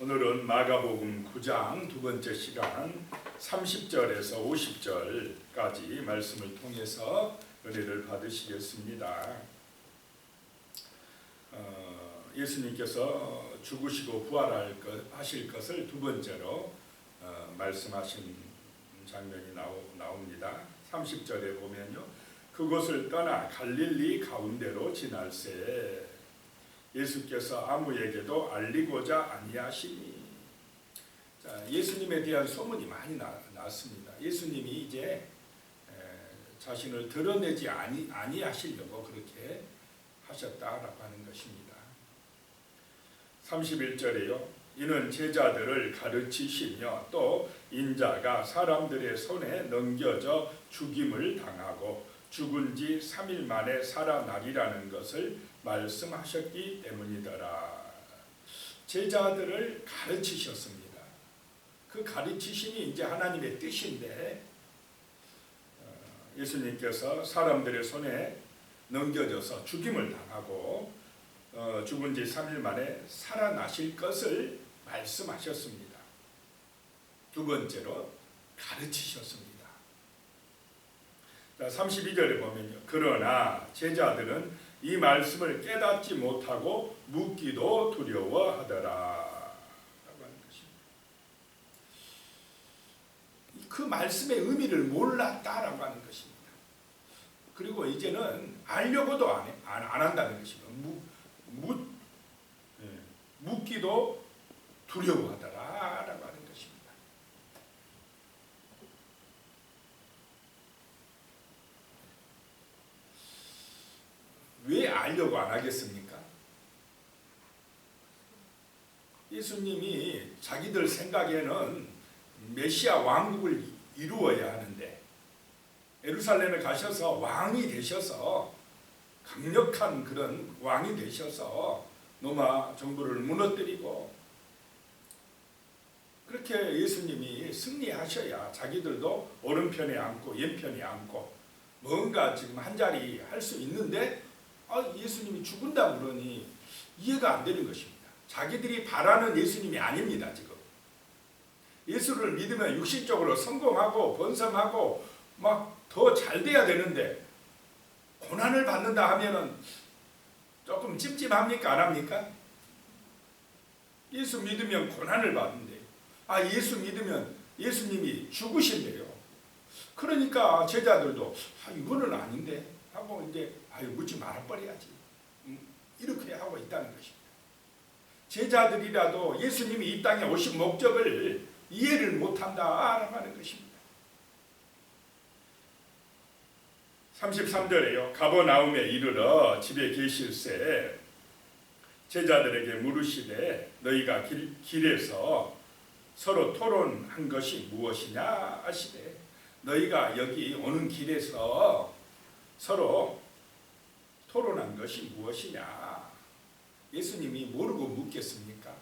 오늘은 마가복음 9장 두 번째 시간 30절에서 50절까지 말씀을 통해서 은혜를 받으시겠습니다. 예수님께서 죽으시고 부활하실 것을 두 번째로 말씀하신 장면이 나옵니다. 30절에 보면요, 그곳을 떠나 갈릴리 가운데로 지날새 예수께서 아무에게도 알리고자 아니하시니. 자, 예수님에 대한 소문이 많이 났습니다. 예수님이 이제 자신을 드러내지 아니하시려고 그렇게 하셨다라고 하는 것입니다. 31절에요. 이는 제자들을 가르치시며 또 인자가 사람들의 손에 넘겨져 죽임을 당하고 죽은 지 3일 만에 살아나리라는 것을 말씀하셨기 때문이더라. 제자들을 가르치셨습니다. 그 가르치심이 이제 하나님의 뜻인데, 예수님께서 사람들의 손에 넘겨져서 죽임을 당하고 죽은 지 3일 만에 살아나실 것을 말씀하셨습니다. 두 번째로 가르치셨습니다. 32절에 보면요, 그러나 제자들은 이 말씀을 깨닫지 못하고 묻기도 두려워하더라 라고 하는 것입니다. 그 말씀의 의미를 몰랐다라고 하는 것입니다. 그리고 이제는 알려고도 안 한다는 것입니다. 묻기도 두려워하더라 라고 하는 것입니다. 왜 알려고 안 하겠습니까? 예수님이 자기들 생각에는 메시아 왕국을 이루어야 하는데, 예루살렘에 가셔서 왕이 되셔서 강력한 그런 왕이 되셔서 로마 정부를 무너뜨리고, 그렇게 예수님이 승리하셔야 자기들도 오른편에 앉고 왼편에 앉고 뭔가 지금 한 자리 할 수 있는데, 예수님이 죽은다 그러니 이해가 안 되는 것입니다. 자기들이 바라는 예수님이 아닙니다. 지금 예수를 믿으면 육신적으로 성공하고 번성하고 막 더 잘 돼야 되는데, 고난을 받는다 하면은 조금 찜찜합니까? 안 합니까? 예수 믿으면 고난을 받는데요. 예수 믿으면 예수님이 죽으신대요. 그러니까 제자들도 이거는 아닌데 하고 이제 묻지 말아버려야지, 이렇게 하고 있다는 것입니다. 제자들이라도 예수님이 이 땅에 오신 목적을 이해를 못한다라고 하는 것입니다. 33절에요. 가버나움에 이르러 집에 계실새 제자들에게 물으시되 너희가 길에서 서로 토론한 것이 무엇이냐 하시되, 너희가 여기 오는 길에서 서로 토론한 것이 무엇이냐. 예수님이 모르고 묻겠습니까?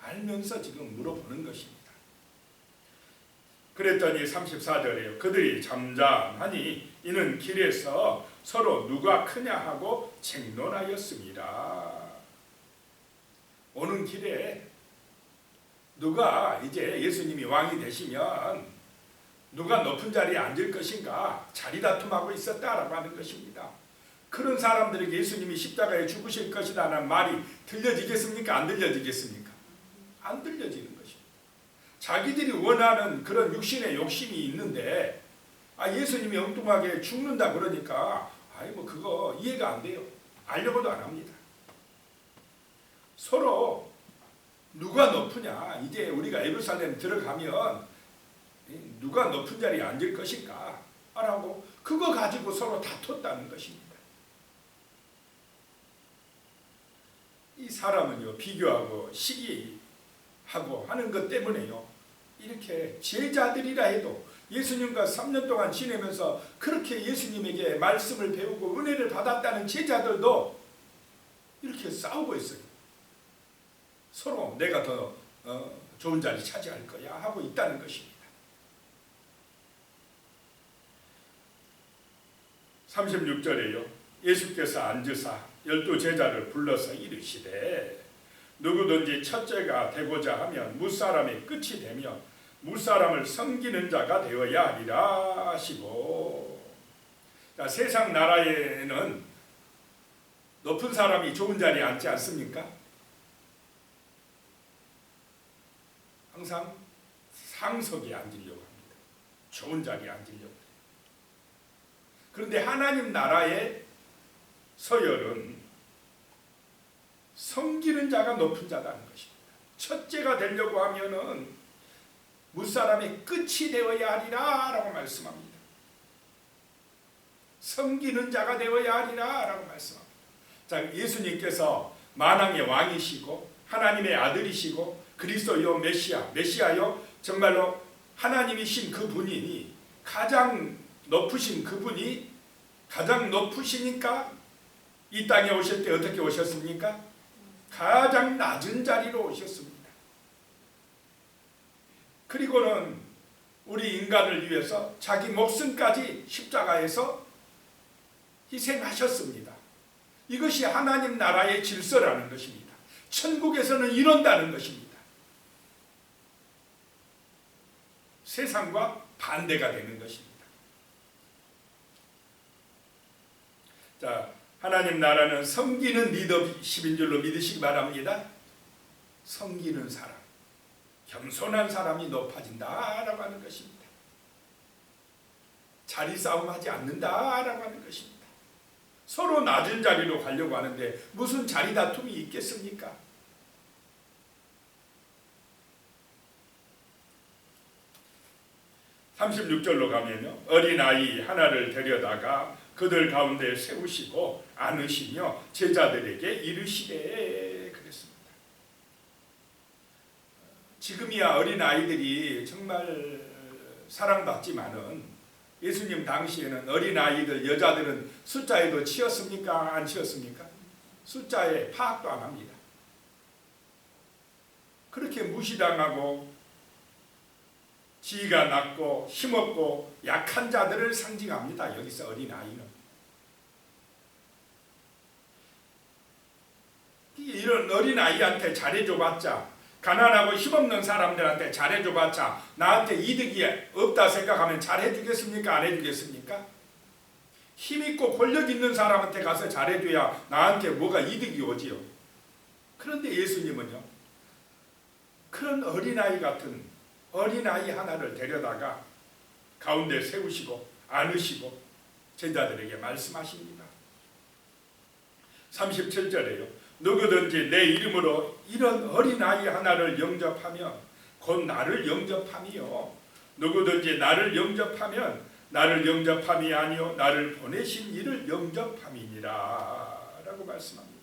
알면서 지금 물어보는 것입니다. 그랬더니 34절에요. 그들이 잠잠하니 이는 길에서 서로 누가 크냐 하고 쟁론하였습니다. 오는 길에 누가 이제 예수님이 왕이 되시면 누가 높은 자리에 앉을 것인가 자리 다툼하고 있었다라고 하는 것입니다. 그런 사람들에게 예수님이 십자가에 죽으실 것이라는 말이 들려지겠습니까? 안 들려지겠습니까? 안 들려지는 것입니다. 자기들이 원하는 그런 육신의 욕심이 있는데 예수님이 엉뚱하게 죽는다 그러니까 그거 이해가 안 돼요. 알려고도 안 합니다. 서로 누가 높으냐, 이제 우리가 예루살렘 들어가면 누가 높은 자리에 앉을 것인가 라고 그거 가지고 서로 다퉜다는 것입니다. 이 사람은요, 비교하고 시기하고 하는 것 때문에요, 이렇게 제자들이라 해도 예수님과 3년 동안 지내면서 그렇게 예수님에게 말씀을 배우고 은혜를 받았다는 제자들도 이렇게 싸우고 있어요. 서로 내가 더 좋은 자리 차지할 거야 하고 있다는 것입니다. 36절에요. 예수께서 앉으사 12 제자를 불러서 이르시되 누구든지 첫째가 되고자 하면 무사람의 끝이 되며 무사람을 섬기는 자가 되어야 하리라 하시고. 자, 세상 나라에는 높은 사람이 좋은 자리에 앉지 않습니까? 항상 상석에 앉으려고 합니다. 좋은 자리에 앉으려고 해요. 그런데 하나님 나라의 서열은 섬기는 자가 높은 자라는 것입니다. 첫째가 되려고 하면은 무사람의 끝이 되어야 하리라 라고 말씀합니다. 섬기는 자가 되어야 하리라 라고 말씀합니다. 자, 예수님께서 만왕의 왕이시고 하나님의 아들이시고 그리스도요 메시아요 정말로 하나님이신 그분이 가장 높으신 그분이 가장 높으시니까 이 땅에 오실 때 어떻게 오셨습니까? 가장 낮은 자리로 오셨습니다. 그리고는 우리 인간을 위해서 자기 목숨까지 십자가에서 희생하셨습니다. 이것이 하나님 나라의 질서라는 것입니다. 천국에서는 이런다는 것입니다. 세상과 반대가 되는 것입니다. 자, 하나님 나라는 섬기는 리더십인 줄로 믿으시기 바랍니다. 섬기는 사람, 겸손한 사람이 높아진다라고 하는 것입니다. 자리 싸움하지 않는다라고 하는 것입니다. 서로 낮은 자리로 가려고 하는데 무슨 자리 다툼이 있겠습니까? (36절로) 가면요, 어린아이 하나를 데려다가 그들 가운데 세우시고 안으시며 제자들에게 이르시되 그랬습니다. 지금이야 어린아이들이 정말 사랑받지만은 예수님 당시에는 어린아이들 여자들은 숫자에도 치였습니까? 안 치였습니까? 숫자에 파악도 안 합니다. 그렇게 무시당하고 지위가 낮고 힘없고 약한 자들을 상징합니다. 여기서 어린아이는. 이런 어린아이한테 잘해줘봤자, 가난하고 힘없는 사람들한테 잘해줘봤자 나한테 이득이 없다 생각하면 잘해주겠습니까? 안 해주겠습니까? 힘있고 권력 있는 사람한테 가서 잘해줘야 나한테 뭐가 이득이 오지요. 그런데 예수님은요, 그런 어린아이 같은 어린아이 하나를 데려다가 가운데 세우시고 안으시고 제자들에게 말씀하십니다. 37절에요. 누구든지 내 이름으로 이런 어린아이 하나를 영접하면 곧 나를 영접함이요. 누구든지 나를 영접하면 나를 영접함이 아니요 나를 보내신 이를 영접함이니라 라고 말씀합니다.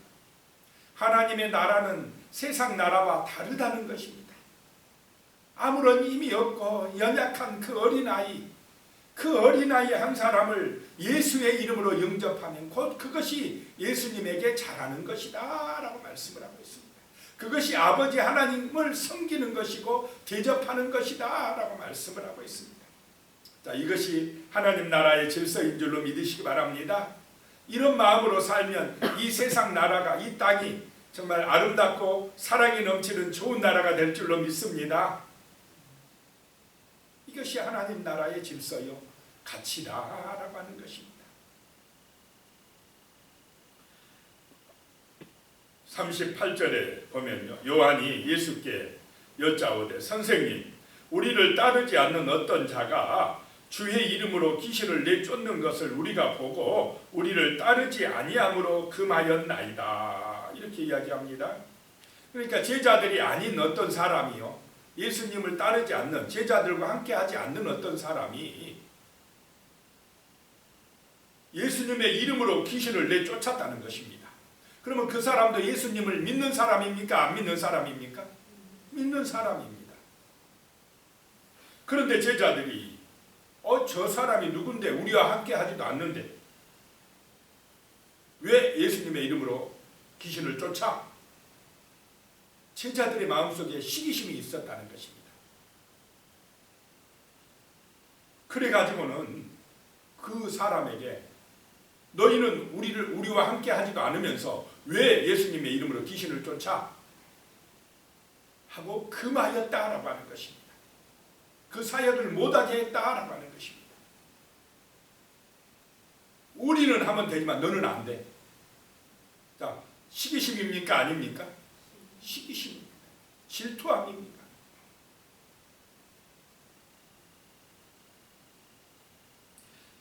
하나님의 나라는 세상 나라와 다르다는 것입니다. 아무런 힘이 없고 연약한 그 어린아이 한 사람을 예수의 이름으로 영접하면 곧 그것이 예수님에게 잘하는 것이다 라고 말씀을 하고 있습니다. 그것이 아버지 하나님을 섬기는 것이고 대접하는 것이다 라고 말씀을 하고 있습니다. 자, 이것이 하나님 나라의 질서인 줄로 믿으시기 바랍니다. 이런 마음으로 살면 이 세상 나라가, 이 땅이 정말 아름답고 사랑이 넘치는 좋은 나라가 될 줄로 믿습니다. 이것이 하나님 나라의 질서요 가치다라고 하는 것입니다. 38절에 보면요, 요한이 예수께 여짜오되 선생님, 우리를 따르지 않는 어떤 자가 주의 이름으로 귀신을 내쫓는 것을 우리가 보고 우리를 따르지 아니함으로 금하였나이다, 이렇게 이야기합니다. 그러니까 제자들이 아닌 어떤 사람이요, 예수님을 따르지 않는, 제자들과 함께하지 않는 어떤 사람이 예수님의 이름으로 귀신을 내쫓았다는 것입니다. 그러면 그 사람도 예수님을 믿는 사람입니까? 안 믿는 사람입니까? 믿는 사람입니다. 그런데 제자들이 저 사람이 누군데 우리와 함께하지도 않는데 왜 예수님의 이름으로 귀신을 쫓아? 제자들의 마음속에 시기심이 있었다는 것입니다. 그래가지고는 그 사람에게 너희는 우리와 함께 하지도 않으면서 왜 예수님의 이름으로 귀신을 쫓아? 하고 금하였다라고 하는 것입니다. 그 사역을 못하게 했다라고 하는 것입니다. 우리는 하면 되지만 너는 안 돼. 자, 시기심입니까? 아닙니까? 시기심입니다. 질투함입니다.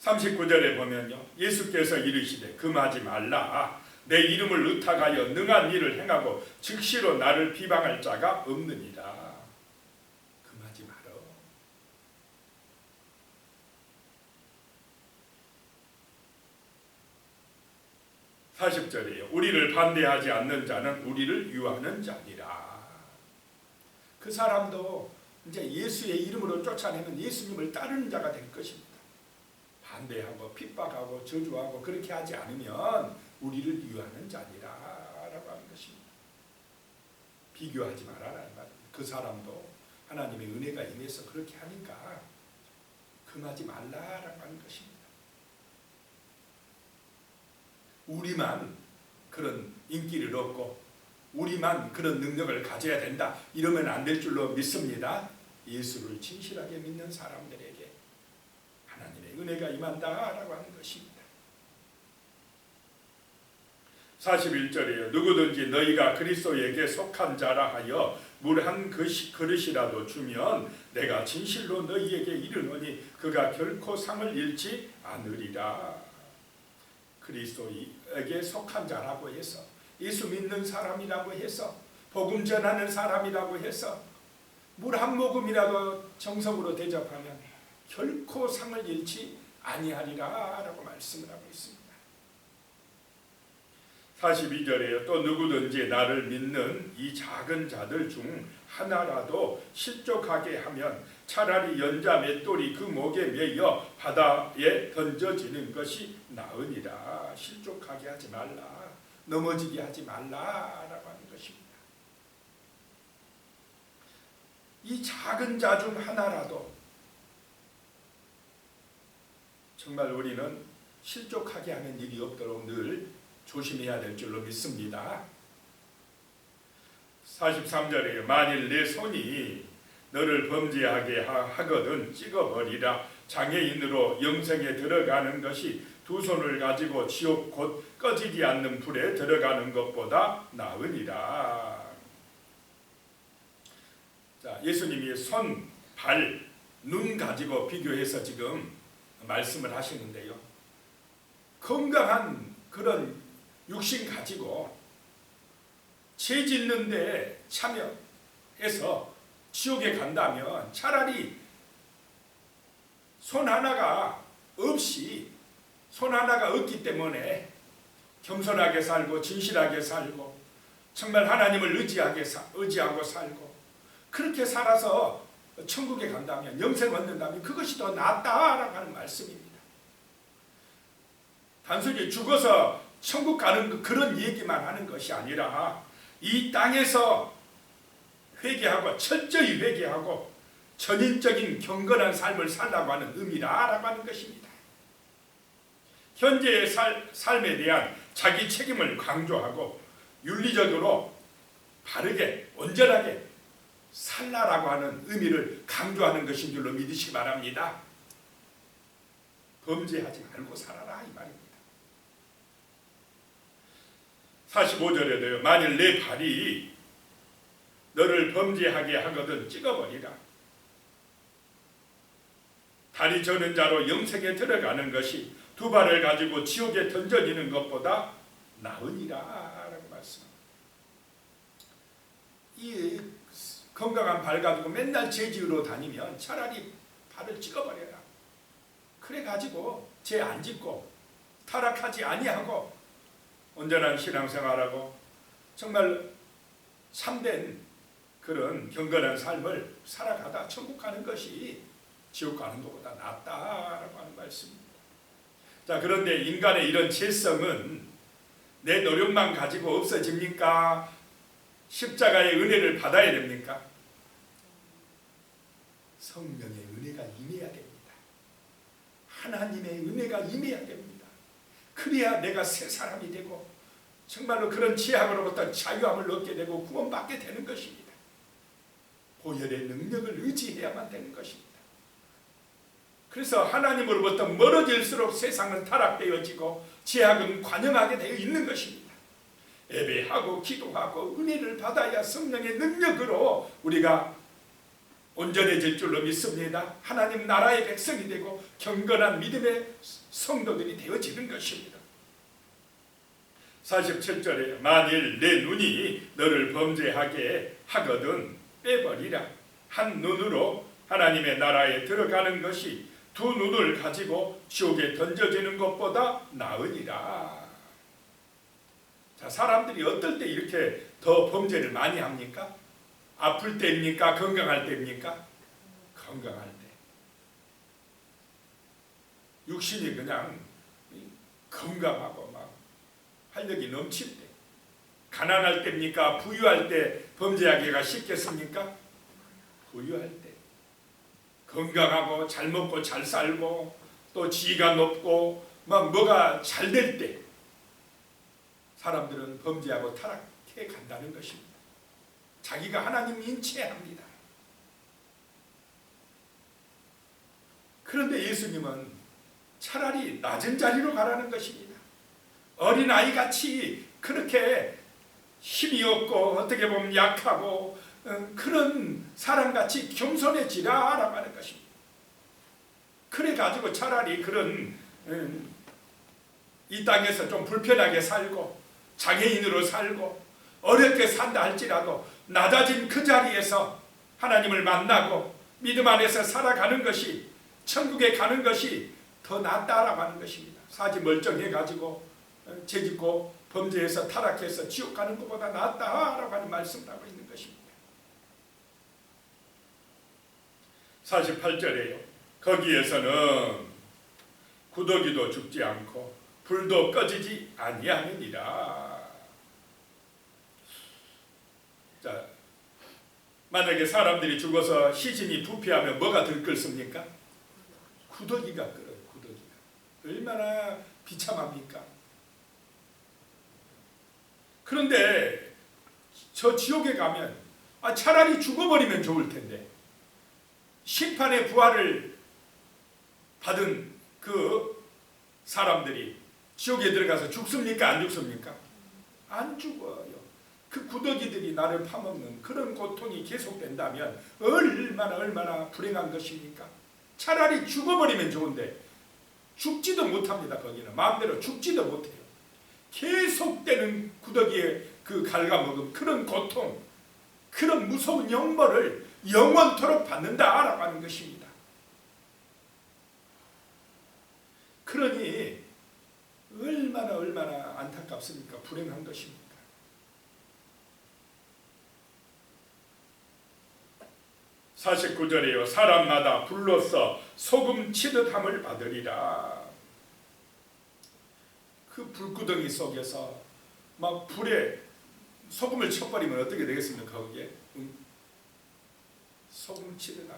(39절에) 보면요, 예수께서 이르시되 금하지 말라. 내 이름을 의탁하여 능한 일을 행하고 즉시로 나를 비방할 자가 없느니라. 금하지 말어. 40절이에요. 우리를 반대하지 않는 자는 우리를 유하는 자니라. 그 사람도 이제 예수의 이름으로 쫓아내면 예수님을 따르는 자가 될 것입니다. 반대하고 핍박하고 저주하고 그렇게 하지 않으면 우리를 유하는 자니라 라고 하는 것입니다. 비교하지 말아라 말입니다. 그 사람도 하나님의 은혜가 임해서 그렇게 하니까 금하지 말라라고 하는 것입니다. 우리만 그런 인기를 얻고 우리만 그런 능력을 가져야 된다 이러면 안 될 줄로 믿습니다. 예수를 진실하게 믿는 사람들에게 하나님의 은혜가 임한다라고 하는 것입니다. 41절이에요. 누구든지 너희가 그리스도에게 속한 자라 하여 물 한 그릇이라도 주면 내가 진실로 너희에게 이르노니 그가 결코 상을 잃지 않으리라. 그리스도에게 속한 자라고 해서 예수 믿는 사람이라고 해서 복음 전하는 사람이라고 해서 물 한 모금이라도 정성으로 대접하면 결코 상을 잃지 아니하리라 라고 말씀을 하고 있습니다. 42절에요. 또 누구든지 나를 믿는 이 작은 자들 중 하나라도 실족하게 하면 차라리 연자 맷돌이 그 목에 매여 바다에 던져지는 것이 나으니라. 실족하게 하지 말라. 넘어지게 하지 말라라고 하는 것입니다. 이 작은 자 중 하나라도 정말 우리는 실족하게 하는 일이 없도록 늘 조심해야 될 줄로 믿습니다. 43절에 만일 내 손이 너를 범죄하게 하거든 찍어버리라. 장애인으로 영생에 들어가는 것이 두 손을 가지고 지옥 곧 꺼지지 않는 불에 들어가는 것보다 나으니라. 자, 예수님이 손, 발, 눈 가지고 비교해서 지금 말씀을 하시는데요. 건강한 그런 육신 가지고 죄 짓는데 참여해서 지옥에 간다면 차라리 손 하나가 없이 손 하나가 없기 때문에 겸손하게 살고 진실하게 살고 정말 하나님을 의지하고 살고 그렇게 살아서 천국에 간다면 영생 얻는다면 그것이 더 낫다라고 하는 말씀입니다. 단순히 죽어서 천국 가는 그런 얘기만 하는 것이 아니라 이 땅에서 회개하고 철저히 회개하고 전인적인 경건한 삶을 살라고 하는 의미라고 하는 것입니다. 현재의 삶에 대한 자기 책임을 강조하고 윤리적으로 바르게 온전하게 살라라고 하는 의미를 강조하는 것인 줄로 믿으시기 바랍니다. 범죄하지 말고 살아라 이 말입니다. 45절에도요. 만일 내 발이 너를 범죄하게 하거든 찍어버리라. 다리 저는 자로 영생에 들어가는 것이 두 발을 가지고 지옥에 던져지는 것보다 나으니라 라고 말씀합니다. 이 건강한 발 가지고 맨날 죄 지으러 다니면 차라리 발을 찍어버려라. 그래 가지고 죄 안 짓고 타락하지 아니하고 온전한 신앙생활하고 정말 참된 그런 경건한 삶을 살아가다 천국 가는 것이 지옥 가는 것보다 낫다라고 하는 말씀입니다. 자, 그런데 인간의 이런 죄성은 내 노력만 가지고 없어집니까? 십자가의 은혜를 받아야 됩니까? 성령의 은혜가 임해야 됩니다. 하나님의 은혜가 임해야 됩니다. 그래야 내가 새 사람이 되고 정말로 그런 죄악으로부터 자유함을 얻게 되고 구원받게 되는 것입니다. 보혈의 능력을 의지해야만 되는 것입니다. 그래서 하나님으로부터 멀어질수록 세상은 타락되어지고 죄악은 관영하게 되어 있는 것입니다. 예배하고 기도하고 은혜를 받아야 성령의 능력으로 우리가 온전해질 줄로 믿습니다. 하나님 나라의 백성이 되고 경건한 믿음의 성도들이 되어지는 것입니다. 47절에 만일 내 눈이 너를 범죄하게 하거든 빼버리라. 한 눈으로 하나님의 나라에 들어가는 것이 두 눈을 가지고 지옥에 던져지는 것보다 나으니라. 자, 사람들이 어떨 때 이렇게 더 범죄를 많이 합니까? 아플 때입니까? 건강할 때입니까? 건강할 때. 육신이 그냥 건강하고 막 활력이 넘칠 때. 가난할 때입니까? 부유할 때 범죄하기가 쉽겠습니까? 부유할 때. 건강하고 잘 먹고 잘 살고 또 지위가 높고 막 뭐가 잘 될 때 사람들은 범죄하고 타락해 간다는 것입니다. 자기가 하나님 인치합니다. 그런데 예수님은 차라리 낮은 자리로 가라는 것입니다. 어린아이같이 그렇게 힘이 없고 어떻게 보면 약하고 그런 사람같이 겸손해지라 라고 하는 것입니다. 그래가지고 차라리 그런 이 땅에서 좀 불편하게 살고 장애인으로 살고 어렵게 산다 할지라도 낮아진 그 자리에서 하나님을 만나고 믿음 안에서 살아가는 것이 천국에 가는 것이 더 낫다라고 하는 것입니다. 사지 멀쩡해가지고 죄짓고 범죄해서 타락해서 지옥 가는 것보다 낫다라고 하는 말씀을 하고 있는 것입니다. 48절에요. 거기에서는 구더기도 죽지 않고 불도 꺼지지 아니하느니라. 자, 만약에 사람들이 죽어서 시신이 부패하면 뭐가 들끓습니까? 구더기가 끓어요. 구더기가. 얼마나 비참합니까? 그런데 저 지옥에 가면 차라리 죽어버리면 좋을 텐데 심판의 부활을 받은 그 사람들이 지옥에 들어가서 죽습니까? 안 죽습니까? 안 죽어요. 그 구더기들이 나를 파먹는 그런 고통이 계속된다면 얼마나 불행한 것입니까? 차라리 죽어버리면 좋은데 죽지도 못합니다. 거기는 마음대로 죽지도 못해요. 계속되는 구더기에 그 갉아먹은 그런 고통, 그런 무서운 영벌을 영원토록 받는다라고 하는 것입니다. 그러니 얼마나 안타깝습니까? 불행한 것입니까? (49절이요) 사람마다 불로써 소금 치듯함을 받으리라. 그 불구덩이 속에서 막 불에 소금을 쳐버리면 어떻게 되겠습니까? 거기에 소금 치듯하리라.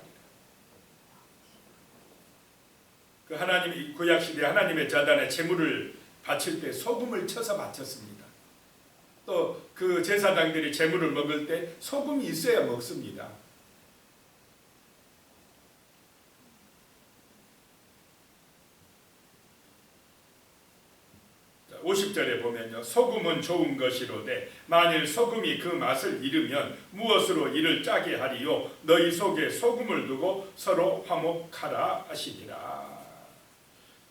그 하나님이 구약 시대 하나님의 제단에 제물을 바칠 때 소금을 쳐서 바쳤습니다. 또 그 제사장들이 제물을 먹을 때 소금이 있어야 먹습니다. 50절에 보면요. 소금은 좋은 것이로되 만일 소금이 그 맛을 잃으면 무엇으로 이를 짜게 하리요. 너희 속에 소금을 두고 서로 화목하라 하시니라.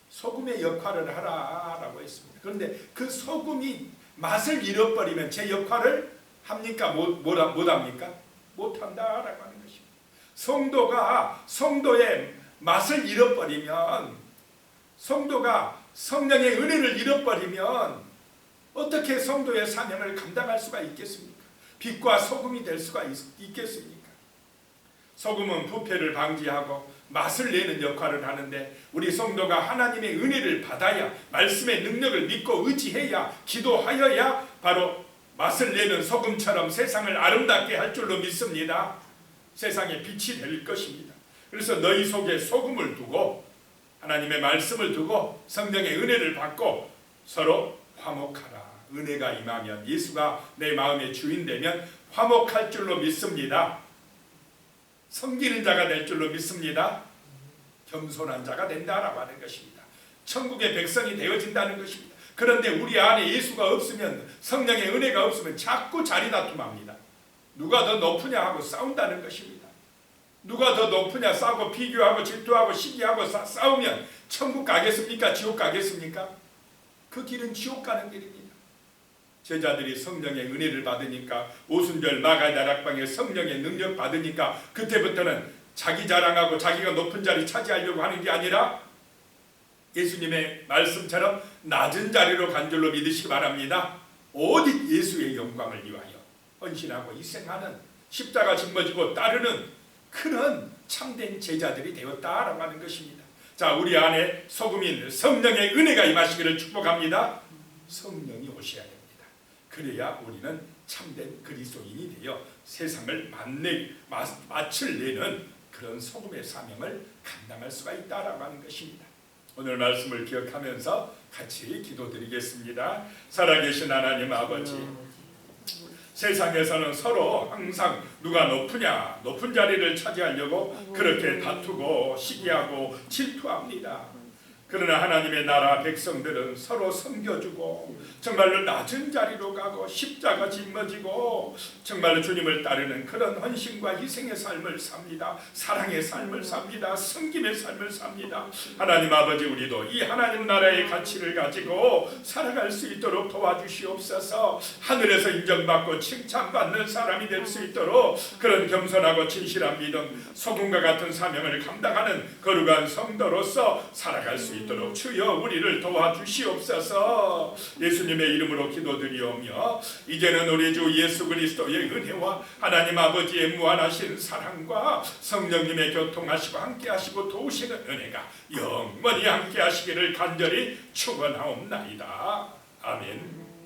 소금의 역할을 하라라고 했습니다. 그런데 그 소금이 맛을 잃어버리면 제 역할을 합니까? 못합니까? 못한다라고 하는 것입니다. 성도가 성도의 맛을 잃어버리면, 성도가 성령의 은혜를 잃어버리면 어떻게 성도의 사명을 감당할 수가 있겠습니까? 빛과 소금이 될 수가 있겠습니까? 소금은 부패를 방지하고 맛을 내는 역할을 하는데, 우리 성도가 하나님의 은혜를 받아야, 말씀의 능력을 믿고 의지해야, 기도하여야 바로 맛을 내는 소금처럼 세상을 아름답게 할 줄로 믿습니다. 세상의 빛이 될 것입니다. 그래서 너희 속에 소금을 두고 하나님의 말씀을 두고 성령의 은혜를 받고 서로 화목하라. 은혜가 임하면, 예수가 내 마음의 주인 되면 화목할 줄로 믿습니다. 섬기는 자가 될 줄로 믿습니다. 겸손한 자가 된다라고 하는 것입니다. 천국의 백성이 되어진다는 것입니다. 그런데 우리 안에 예수가 없으면, 성령의 은혜가 없으면 자꾸 자리 다툼합니다. 누가 더 높으냐 하고 싸운다는 것입니다. 누가 더 높으냐 싸우고 비교하고 질투하고 시기하고 싸우면 천국 가겠습니까? 지옥 가겠습니까? 그 길은 지옥 가는 길입니다. 제자들이 성령의 은혜를 받으니까, 오순절 마가다락방에 성령의 능력 받으니까 그때부터는 자기 자랑하고 자기가 높은 자리 차지하려고 하는 게 아니라 예수님의 말씀처럼 낮은 자리로 간 줄로 믿으시기 바랍니다. 오직 예수의 영광을 위하여 헌신하고 희생하는, 십자가 짊어지고 따르는 그런 참된 제자들이 되었다라고 하는 것입니다. 자, 우리 안에 소금인 성령의 은혜가 임하시기를 축복합니다. 성령이 오셔야 됩니다. 그래야 우리는 참된 그리스도인이 되어 세상을 맛을 내는 그런 소금의 사명을 감당할 수가 있다라고 하는 것입니다. 오늘 말씀을 기억하면서 같이 기도드리겠습니다. 살아계신 하나님 아버지, 세상에서는 서로 항상 누가 높으냐, 높은 자리를 차지하려고 그렇게 다투고 시기하고 질투합니다. 그러나 하나님의 나라 백성들은 서로 섬겨주고 정말로 낮은 자리로 가고 십자가 짊어지고 정말로 주님을 따르는 그런 헌신과 희생의 삶을 삽니다. 사랑의 삶을 삽니다. 섬김의 삶을 삽니다. 하나님 아버지, 우리도 이 하나님 나라의 가치를 가지고 살아갈 수 있도록 도와주시옵소서. 하늘에서 인정받고 칭찬받는 사람이 될 수 있도록 그런 겸손하고 진실한 믿음, 소금과 같은 사명을 감당하는 거룩한 성도로서 살아갈 수 있도록 주여 우리를 도와주시옵소서. 예수님의 이름으로 기도드리오며 이제는 우리 주 예수 그리스도의 은혜와 하나님 아버지의 무한하신 사랑과 성령님의 교통하시고 함께하시고 도우시는 은혜가 영원히 함께하시기를 간절히 축원하옵나이다. 아멘.